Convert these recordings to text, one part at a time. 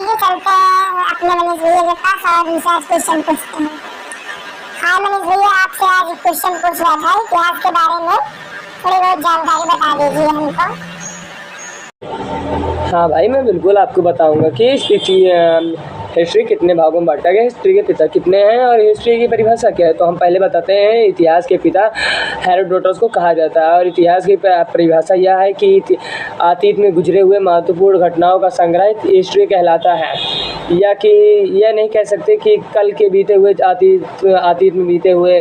आगे चलते हैं अपने मनीष भैया के पास और उनसे आज क्वेश्चन पूछते हैं। हाँ मनीष भैया, आपसे आज क्वेश्चन पूछ रहा था इतिहास के बारे में, थोड़ी बहुत जानकारी बता दीजिए हमको। हाँ भाई, मैं बिल्कुल आपको बताऊंगा कि हिस्ट्री कितने भागों में बांटा गया, हिस्ट्री के पिता कितने हैं और हिस्ट्री की परिभाषा क्या है। तो हम पहले बताते हैं इतिहास के पिता हेरोडोटस को कहा जाता है और इतिहास की परिभाषा यह है कि अतीत में गुजरे हुए महत्वपूर्ण घटनाओं का संग्रह हिस्ट्री कहलाता है। या कि यह नहीं कह सकते कि कल के बीते हुए अतीत में बीते हुए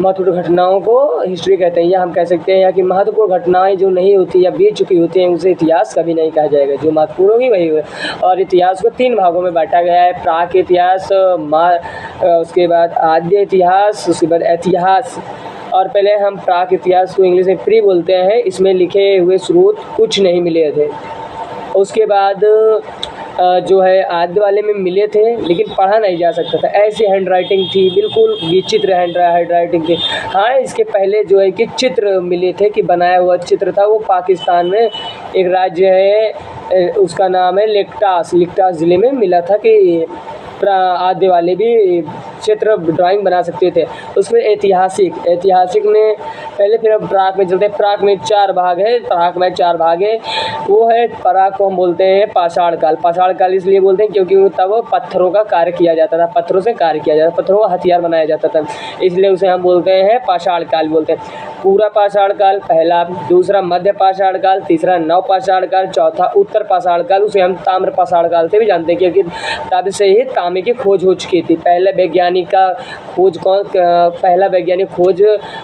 महत्वपूर्ण घटनाओं को हिस्ट्री कहते हैं। या हम कह सकते हैं या कि महत्वपूर्ण घटनाएं जो नहीं होती या बीत चुकी होती हैं उसे इतिहास कभी नहीं कहा जाएगा, जो महत्वपूर्ण होगी वही हुए। और इतिहास को 3 भागों में बांटा गया है, प्राक इतिहास, उसके बाद आद्य इतिहास, उसके बाद ऐतिहास। और पहले हम प्राक इतिहास को इंग्लिश में प्री बोलते हैं, इसमें लिखे हुए स्रोत कुछ नहीं मिले थे। उसके बाद जो है आद्य वाले में मिले थे लेकिन पढ़ा नहीं जा सकता था, ऐसी हैंड राइटिंग थी, बिल्कुल विचित्र हैंड राइटिंग थी। हाँ, इसके पहले जो है कि चित्र मिले थे कि बनाया हुआ चित्र था, वो पाकिस्तान में एक राज्य है उसका नाम है लिक्टास ज़िले में मिला था कि आद्य वाले भी चित्र ड्राइंग बना सकते थे। उसमें ऐतिहासिक में पहले, फिर हम प्राक में चलते हैं। प्राक में 4 भाग है, प्राक में 4 भाग है। वो है प्राक को हम बोलते हैं पाषाण काल इसलिए बोलते हैं क्योंकि तब पत्थरों का कार्य किया जाता था, पत्थरों से कार्य किया जाता था, पत्थरों का हथियार बनाया जाता था, इसलिए उसे हम बोलते हैं पाषाण काल बोलते हैं। पूरा पाषाण काल पहला, दूसरा मध्य पाषाण काल, तीसरा नव पाषाण काल, चौथा उत्तर पाषाण काल, उसे हम ताम्र पाषाण काल से भी जानते हैं क्योंकि तब से ही तांबे की खोज हो चुकी थी। पहला वैज्ञानिक खोज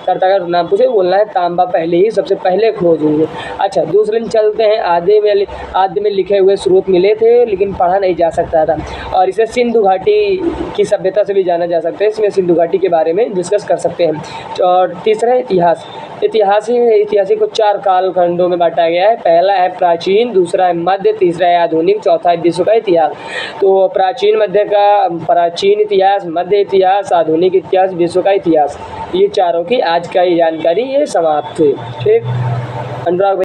करता का नाम पूछे बोलना है तांबा पहले ही सबसे पहले खोज हुई है। अच्छा, दूसरे में चलते हैं। आद्य में लिखे हुए स्रोत मिले थे लेकिन पढ़ा नहीं जा सकता था और इसे सिंधु घाटी की सभ्यता से भी जाना जा सकता है, इसमें सिंधु घाटी के बारे में डिस्कस कर सकते हैं। और तीसरा इतिहास को 4 कालखंडों में बांटा गया है। पहला है प्राचीन, दूसरा है मध्य, तीसरा है आधुनिक, चौथा है विश्व का इतिहास। तो प्राचीन इतिहास, मध्य इतिहास, आधुनिक इतिहास, विश्व का इतिहास, ये चारों की आज का ये जानकारी ये समाप्त हुई। ठीक अनुराग।